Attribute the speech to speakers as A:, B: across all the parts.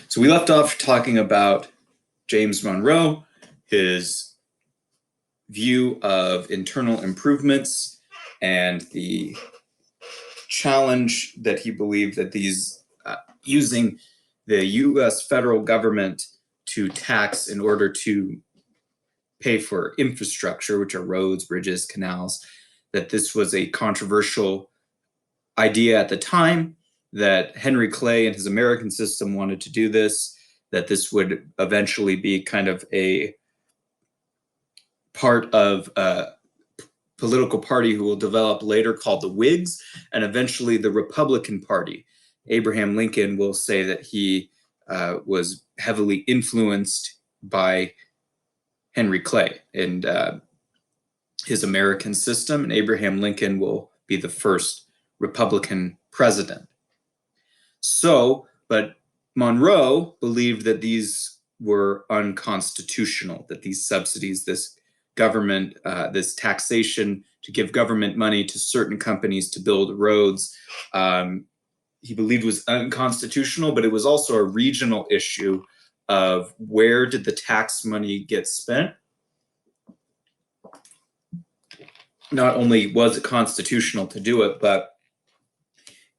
A: So we left off talking about James Monroe, his view of internal improvements, and the challenge that he believed that these using the U.S. federal government to tax in order to pay for infrastructure, which are roads, bridges, canals, that this was a controversial idea at the time, that Henry Clay and his American system wanted to do this, that this would eventually be kind of a part of a political party who will develop later called the Whigs, and eventually the Republican Party. Abraham Lincoln will say that he was heavily influenced by Henry Clay and his American system, and Abraham Lincoln will be the first Republican president. So, but Monroe believed that these were unconstitutional, that these subsidies, this government, this taxation to give government money to certain companies to build roads, he believed was unconstitutional, but it was also a regional issue of where did the tax money get spent. Not only was it constitutional to do it, but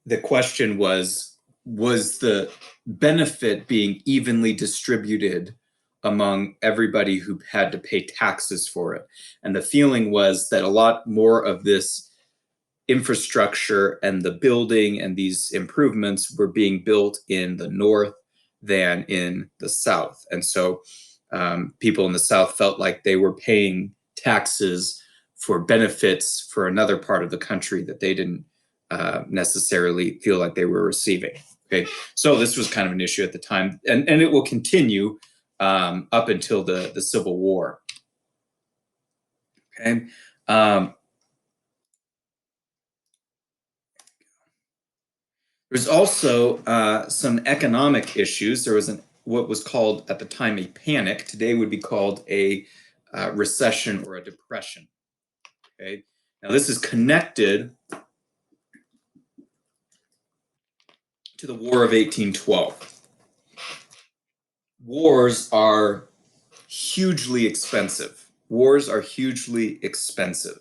A: the question was the benefit being evenly distributed among everybody who had to pay taxes for it? And the feeling was that a lot more of this infrastructure and the building and these improvements were being built in the North than in the South. And so people in the South felt like they were paying taxes for benefits for another part of the country that they didn't necessarily feel like they were receiving. Okay, so this was kind of an issue at the time, and it will continue up until the Civil War. Okay, there's also some economic issues. There was what was called at the time a panic. Today would be called a recession or a depression. Okay, now this is connected to the War of 1812. Wars are hugely expensive. Wars are hugely expensive.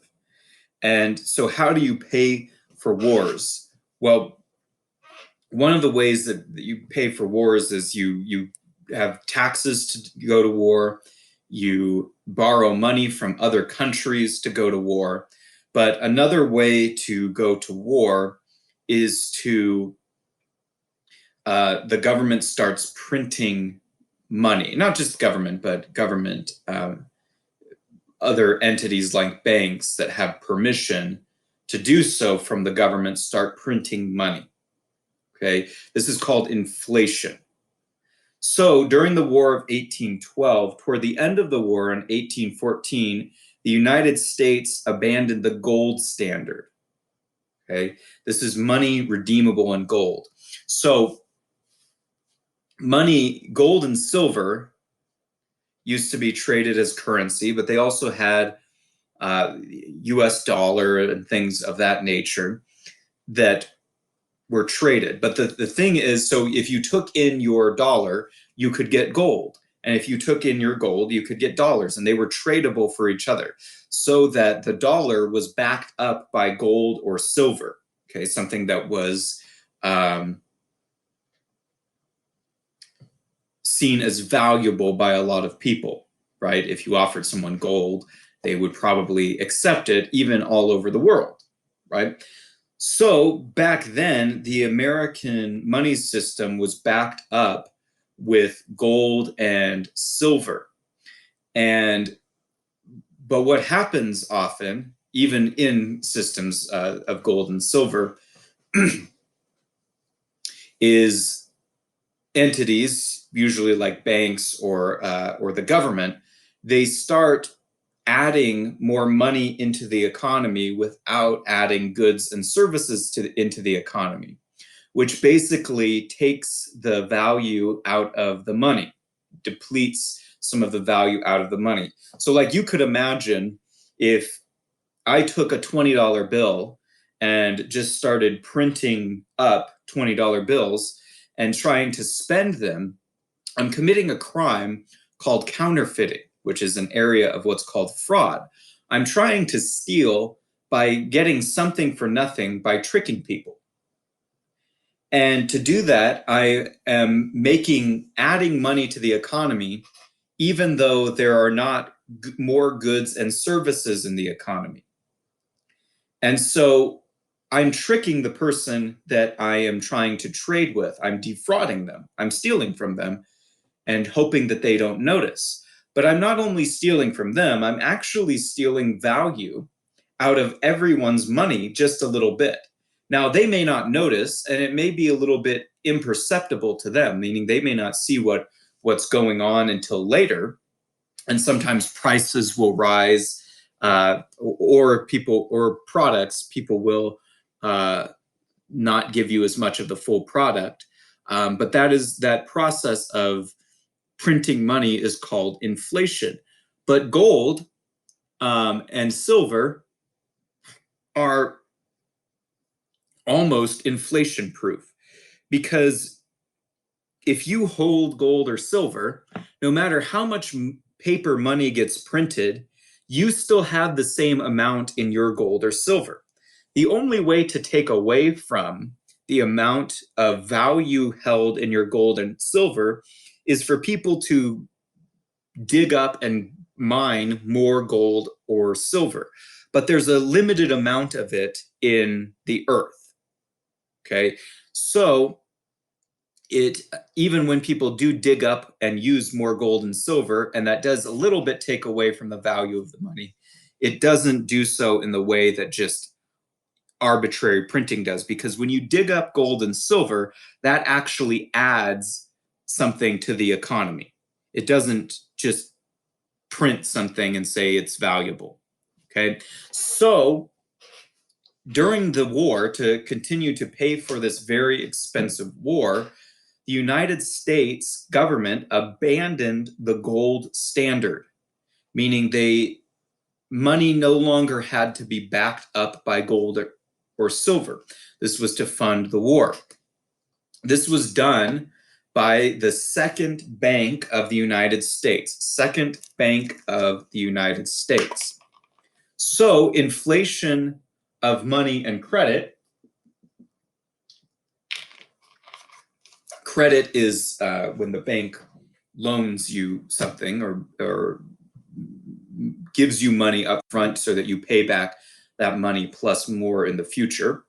A: And so how do you pay for wars? Well, one of the ways that you pay for wars is you have taxes to go to war, you borrow money from other countries to go to war. But another way to go to war is to the government starts printing money. Not just government, but government, other entities like banks that have permission to do so from the government start printing money. Okay, this is called inflation. So during the War of 1812, toward the end of the war in 1814, the United States abandoned the gold standard. Okay, this is money redeemable in gold. So money, gold and silver used to be traded as currency, but they also had US dollar and things of that nature that were traded. But the thing is, so if you took in your dollar, you could get gold. And if you took in your gold, you could get dollars, and they were tradable for each other, so that the dollar was backed up by gold or silver. Okay, something that was seen as valuable by a lot of people, right? If you offered someone gold, they would probably accept it even all over the world, right? So back then, the American money system was backed up with gold and silver. But what happens often, even in systems of gold and silver, is entities, usually like banks or the government, they start adding more money into the economy without adding goods and services into the economy, which basically takes the value out of the money, depletes some of the value out of the money. So like you could imagine if I took a $20 bill and just started printing up $20 bills and trying to spend them, I'm committing a crime called counterfeiting, which is an area of what's called fraud. I'm trying to steal by getting something for nothing by tricking people. And to do that, I am adding money to the economy, even though there are not more goods and services in the economy. And so I'm tricking the person that I am trying to trade with. I'm defrauding them. I'm stealing from them and hoping that they don't notice. But I'm not only stealing from them, I'm actually stealing value out of everyone's money just a little bit. Now, they may not notice, and it may be a little bit imperceptible to them, meaning they may not see what's going on until later. And sometimes prices will rise, or people will not give you as much of the full product. But that process of printing money is called inflation. But gold and silver are almost inflation proof, because if you hold gold or silver, no matter how much paper money gets printed, you still have the same amount in your gold or silver. The only way to take away from the amount of value held in your gold and silver is for people to dig up and mine more gold or silver. But there's a limited amount of it in the earth. Okay. So even when people do dig up and use more gold and silver, and that does a little bit take away from the value of the money, it doesn't do so in the way that just arbitrary printing does. Because when you dig up gold and silver, that actually adds something to the economy. It doesn't just print something and say it's valuable. Okay. So during the war, to continue to pay for this very expensive war, the United States government abandoned the gold standard, meaning money no longer had to be backed up by gold or silver. This was to fund the war. This was done by the Second Bank of the United States. Second Bank of the United States. So inflation of money and credit is when the bank loans you something or gives you money up front so that you pay back that money plus more in the future.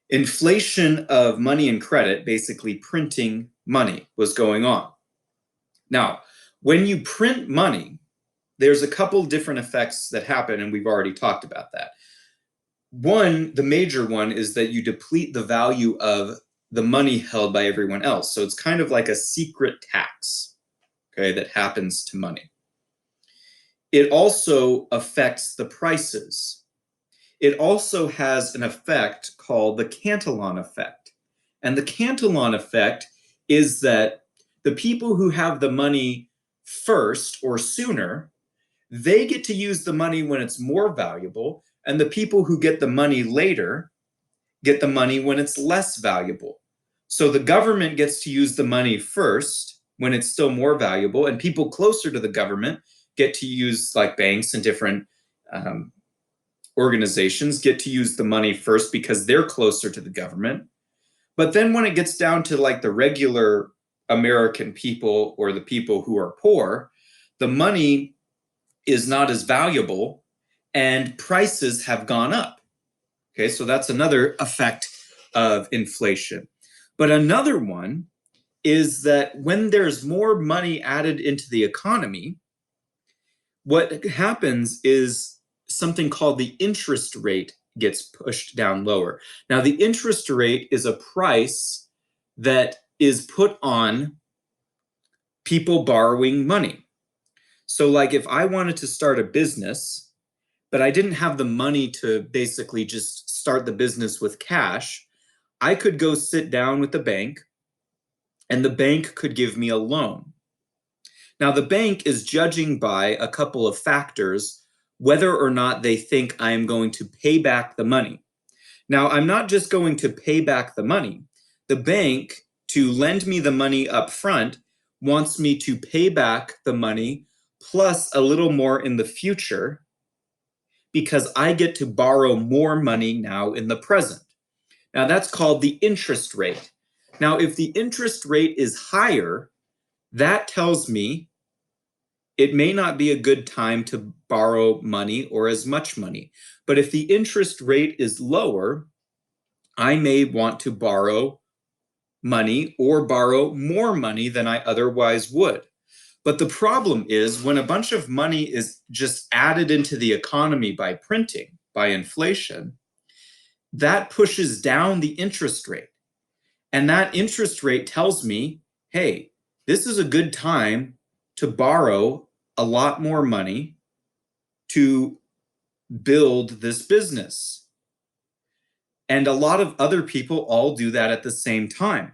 A: Inflation of money and credit, basically printing money, was going on. Now, when you print money, there's a couple different effects that happen, and we've already talked about that. One, the major one, is that you deplete the value of the money held by everyone else. So it's kind of like a secret tax, okay, that happens to money. It also affects the prices. It also has an effect called the Cantillon effect. And the Cantillon effect is that the people who have the money first or sooner, they get to use the money when it's more valuable, and the people who get the money later get the money when it's less valuable. So the government gets to use the money first when it's still more valuable, and people closer to the government get to use, like banks and different organizations, get to use the money first because they're closer to the government. But then when it gets down to like the regular American people or the people who are poor, the money is not as valuable and prices have gone up. Okay, so that's another effect of inflation. But another one is that when there's more money added into the economy, what happens is something called the interest rate gets pushed down lower. Now, the interest rate is a price that is put on people borrowing money. So, like if I wanted to start a business, but I didn't have the money to basically just start the business with cash, I could go sit down with the bank and the bank could give me a loan. Now, the bank is judging by a couple of factors whether or not they think I am going to pay back the money. Now, I'm not just going to pay back the money. The bank, to lend me the money up front, wants me to pay back the money plus a little more in the future because I get to borrow more money now in the present. Now that's called the interest rate. Now, if the interest rate is higher, that tells me it may not be a good time to borrow money or as much money. But if the interest rate is lower, I may want to borrow money or borrow more money than I otherwise would. But the problem is when a bunch of money is just added into the economy by printing, by inflation, that pushes down the interest rate. And that interest rate tells me, hey, this is a good time to borrow a lot more money to build this business. And a lot of other people all do that at the same time.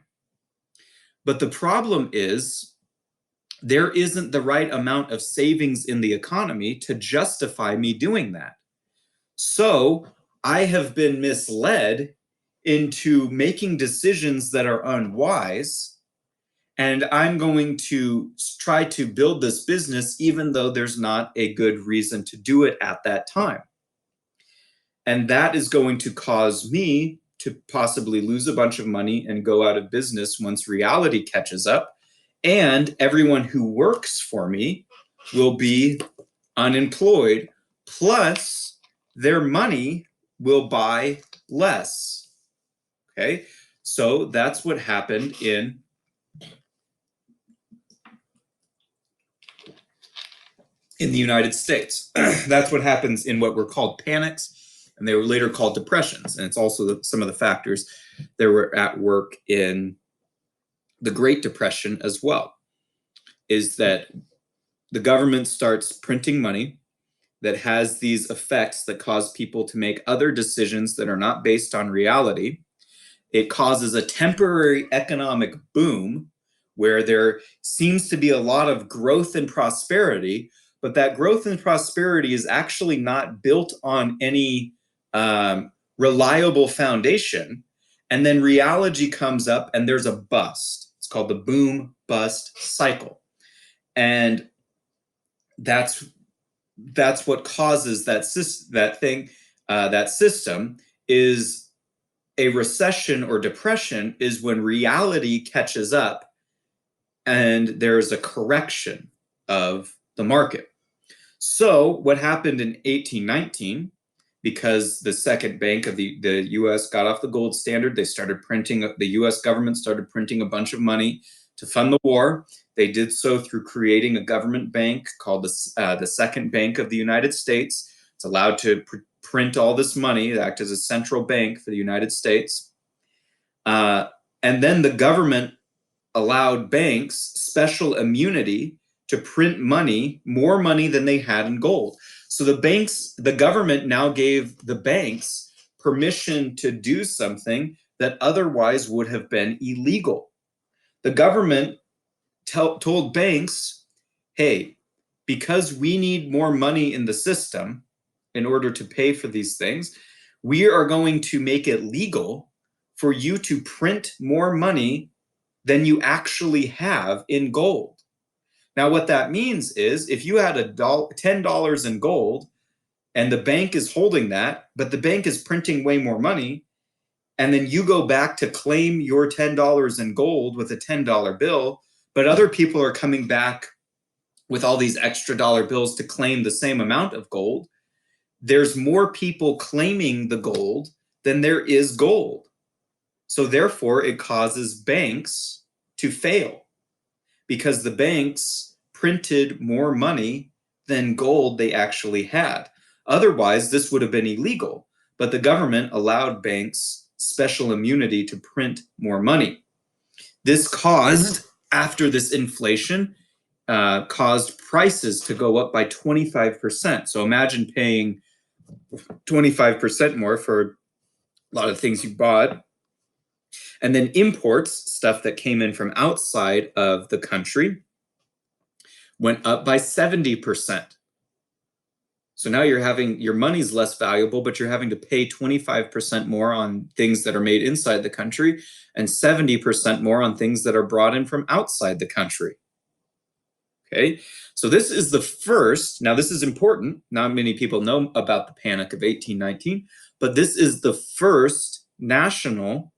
A: But the problem is there isn't the right amount of savings in the economy to justify me doing that. So I have been misled into making decisions that are unwise, and I'm going to try to build this business even though there's not a good reason to do it at that time. And that is going to cause me to possibly lose a bunch of money and go out of business once reality catches up. And everyone who works for me will be unemployed, plus their money will buy less. Okay, so that's what happened in the United States. That's what happens in what were called panics, and they were later called depressions. And it's also some of the factors that were at work in the Great Depression as well, is that the government starts printing money that has these effects that cause people to make other decisions that are not based on reality. It causes a temporary economic boom where there seems to be a lot of growth and prosperity, but that growth and prosperity is actually not built on any reliable foundation. And then reality comes up and there's a bust. It's called the boom bust cycle. And that's what causes that system is a recession or depression is when reality catches up and there's a correction of the market. So what happened in 1819, because the second bank of the US got off the gold standard, they started printing, the US government started printing a bunch of money to fund the war. They did so through creating a government bank called the Second Bank of the United States. It's allowed to print all this money, act as a central bank for the United States. And then the government allowed banks special immunity to print money, more money than they had in gold. So the government now gave the banks permission to do something that otherwise would have been illegal. The government told banks, hey, because we need more money in the system in order to pay for these things, we are going to make it legal for you to print more money than you actually have in gold. Now, what that means is if you had $10 in gold and the bank is holding that, but the bank is printing way more money, and then you go back to claim your $10 in gold with a $10 bill, but other people are coming back with all these extra dollar bills to claim the same amount of gold, there's more people claiming the gold than there is gold. So therefore, it causes banks to fail because the banks printed more money than gold they actually had. Otherwise, this would have been illegal, but the government allowed banks special immunity to print more money. This caused, after this inflation, caused prices to go up by 25%. So imagine paying 25% more for a lot of things you bought. And then imports, stuff that came in from outside of the country, went up by 70%. So now your money's less valuable, but you're having to pay 25% more on things that are made inside the country and 70% more on things that are brought in from outside the country. Okay, so this is the first, now this is important, not many people know about the Panic of 1819, but this is the first national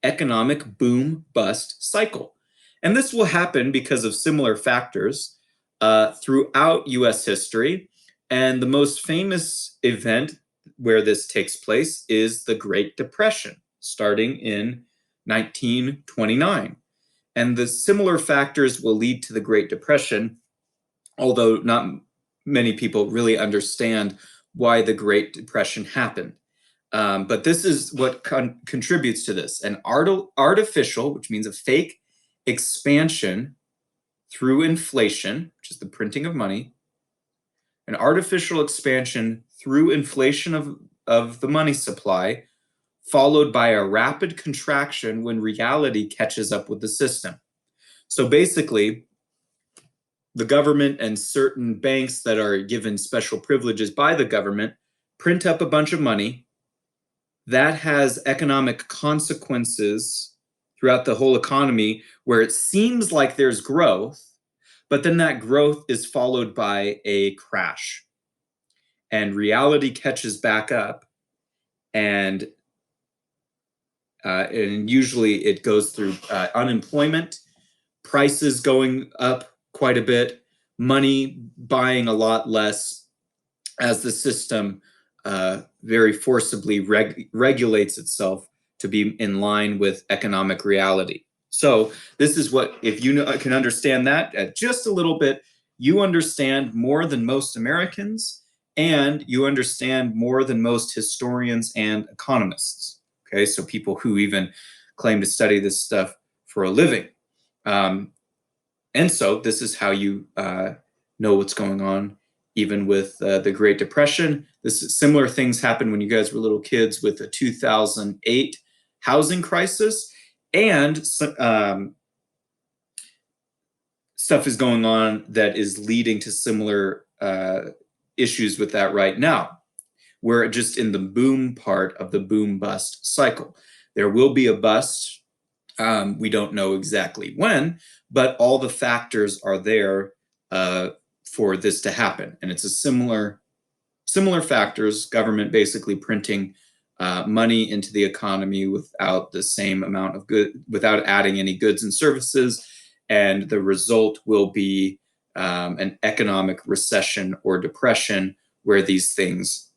A: economic boom-bust cycle. And this will happen because of similar factors throughout US history. And the most famous event where this takes place is the Great Depression, starting in 1929. And the similar factors will lead to the Great Depression, although not many people really understand why the Great Depression happened. But this is what contributes to this: an artificial, which means a fake expansion through inflation, which is the printing of money, an artificial expansion through inflation of the money supply, followed by a rapid contraction when reality catches up with the system. So basically, the government and certain banks that are given special privileges by the government print up a bunch of money. That has economic consequences throughout the whole economy where it seems like there's growth, but then that growth is followed by a crash. And reality catches back up, and usually it goes through unemployment, prices going up quite a bit, money buying a lot less as the system very forcibly regulates itself to be in line with economic reality. So this is what, if you can understand that just a little bit, you understand more than most Americans, and you understand more than most historians and economists. Okay, so people who even claim to study this stuff for a living. And so this is how you know what's going on, even with the Great Depression. Similar things happened when you guys were little kids with the 2008 housing crisis, and stuff is going on that is leading to similar issues with that right now. We're just in the boom part of the boom-bust cycle. There will be a bust. We don't know exactly when, but all the factors are there for this to happen. And it's a similar factors, government basically printing money into the economy without the same amount of without adding any goods and services. And the result will be an economic recession or depression where these things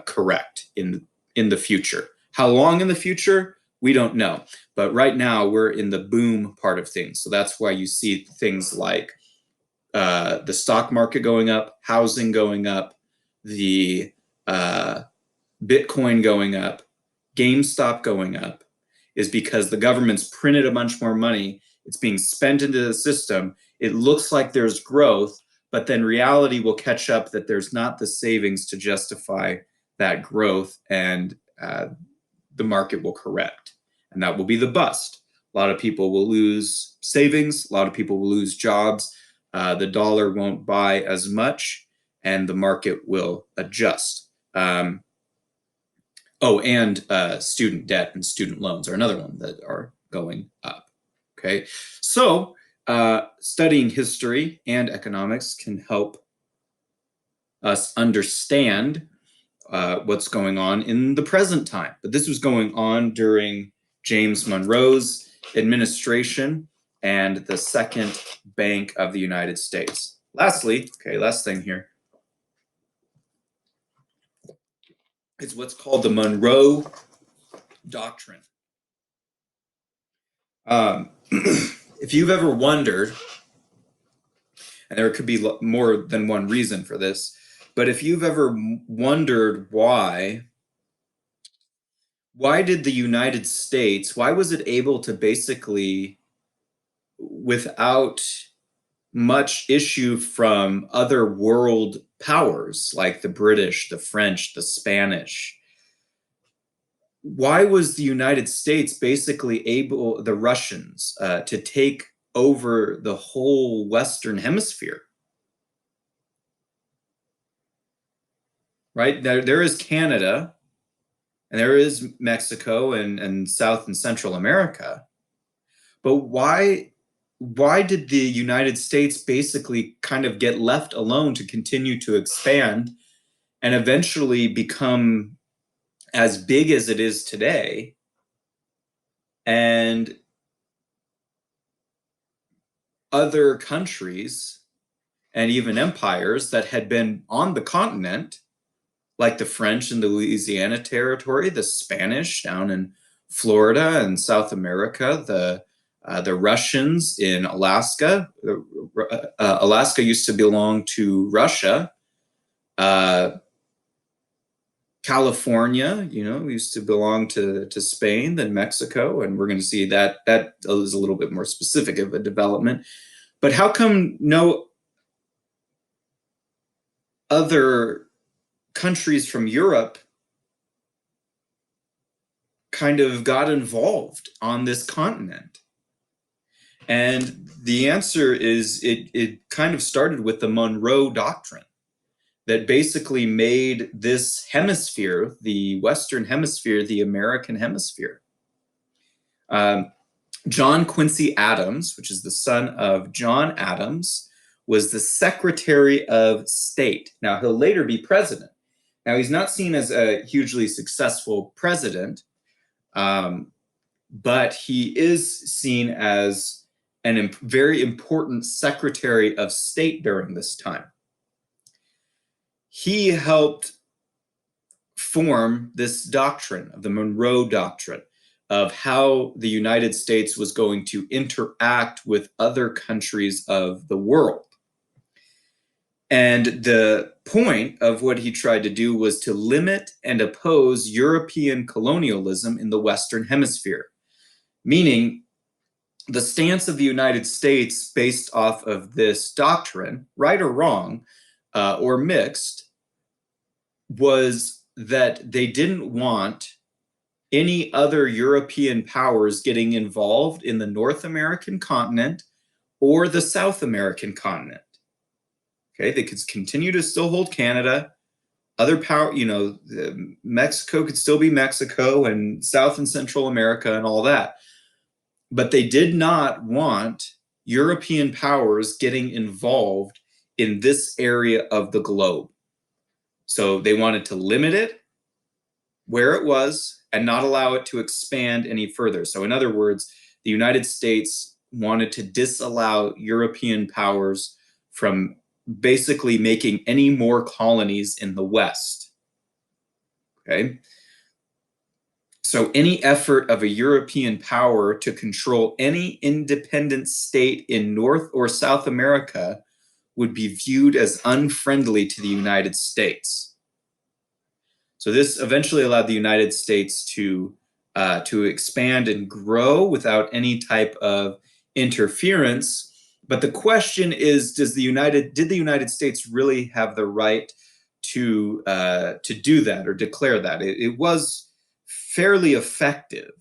A: correct in the future. How long in the future? We don't know. But right now we're in the boom part of things. So that's why you see things like the stock market going up, housing going up, the Bitcoin going up, GameStop going up, is because the government's printed a bunch more money. It's being spent into the system. It looks like there's growth, but then reality will catch up that there's not the savings to justify that growth, and the market will correct. And that will be the bust. A lot of people will lose savings. A lot of people will lose jobs. The dollar won't buy as much, and the market will adjust. And student debt and student loans are another one that are going up. Okay, so studying history and economics can help us understand what's going on in the present time. But this was going on during James Monroe's administration and the Second Bank of the United States. Lastly, okay, last thing here, is what's called the Monroe Doctrine. If you've ever wondered, and there could be more than one reason for this, but if you've ever wondered why did the United States, why was it able to basically, without much issue from other world powers like the British, the French, the Spanish, why was the United States basically able, the Russians, to take over the whole Western Hemisphere? Right? There is Canada, and there is Mexico and South and Central America. But why why did the United States basically kind of get left alone to continue to expand and eventually become as big as it is today? And other countries and even empires that had been on the continent, like the French in the Louisiana Territory, the Spanish down in Florida and South America, the Russians in Alaska. Alaska used to belong to Russia. California, used to belong to Spain, then Mexico, and we're going to see that is a little bit more specific of a development. But how come no other countries from Europe kind of got involved on this continent? And the answer is it kind of started with the Monroe Doctrine that basically made this hemisphere, the Western Hemisphere, the American hemisphere. John Quincy Adams, which is the son of John Adams, was the Secretary of State. Now, he'll later be president. Now, he's not seen as a hugely successful president, but he is seen as a very important Secretary of State during this time. He helped form this doctrine of the Monroe Doctrine of how the United States was going to interact with other countries of the world. And the point of what he tried to do was to limit and oppose European colonialism in the Western Hemisphere, meaning the stance of the United States based off of this doctrine, right or wrong, or mixed, was that they didn't want any other European powers getting involved in the North American continent or the South American continent. Okay, they could continue to still hold Canada. Other power, Mexico could still be Mexico and South and Central America and all that. But they did not want European powers getting involved in this area of the globe. So they wanted to limit it where it was and not allow it to expand any further. So in other words, the United States wanted to disallow European powers from basically making any more colonies in the West. Okay? So any effort of a European power to control any independent state in North or South America would be viewed as unfriendly to the United States. So this eventually allowed the United States to expand and grow without any type of interference. But the question is, did the United States really have the right to do that or declare that? It was fairly effective,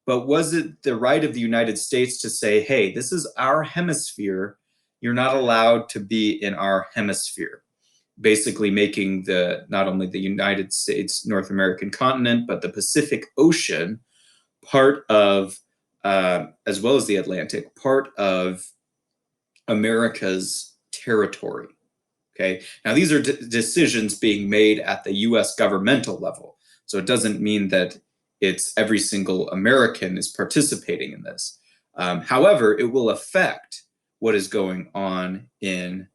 A: but was it the right of the United States to say, hey, this is our hemisphere, you're not allowed to be in our hemisphere? Basically making not only the United States, North American continent, but the Pacific Ocean part of, as well as the Atlantic, part of America's territory. Okay, now these are decisions being made at the US governmental level. So it doesn't mean that it's every single American is participating in this. However, it will affect what is going on in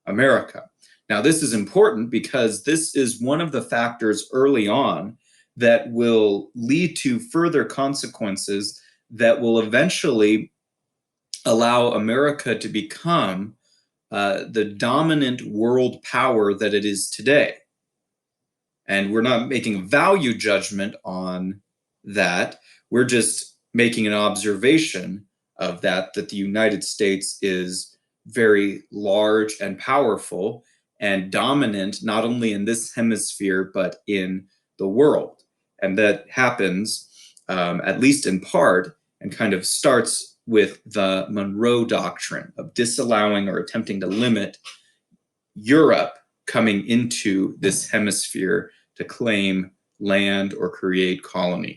A: America. Now, this is important because this is one of the factors early on that will lead to further consequences that will eventually allow America to become the dominant world power that it is today. And we're not making a value judgment on that. We're just making an observation of that the United States is very large and powerful and dominant, not only in this hemisphere, but in the world. And that happens, at least in part, and kind of starts with the Monroe Doctrine of disallowing or attempting to limit Europe coming into this hemisphere to claim land or create colonies.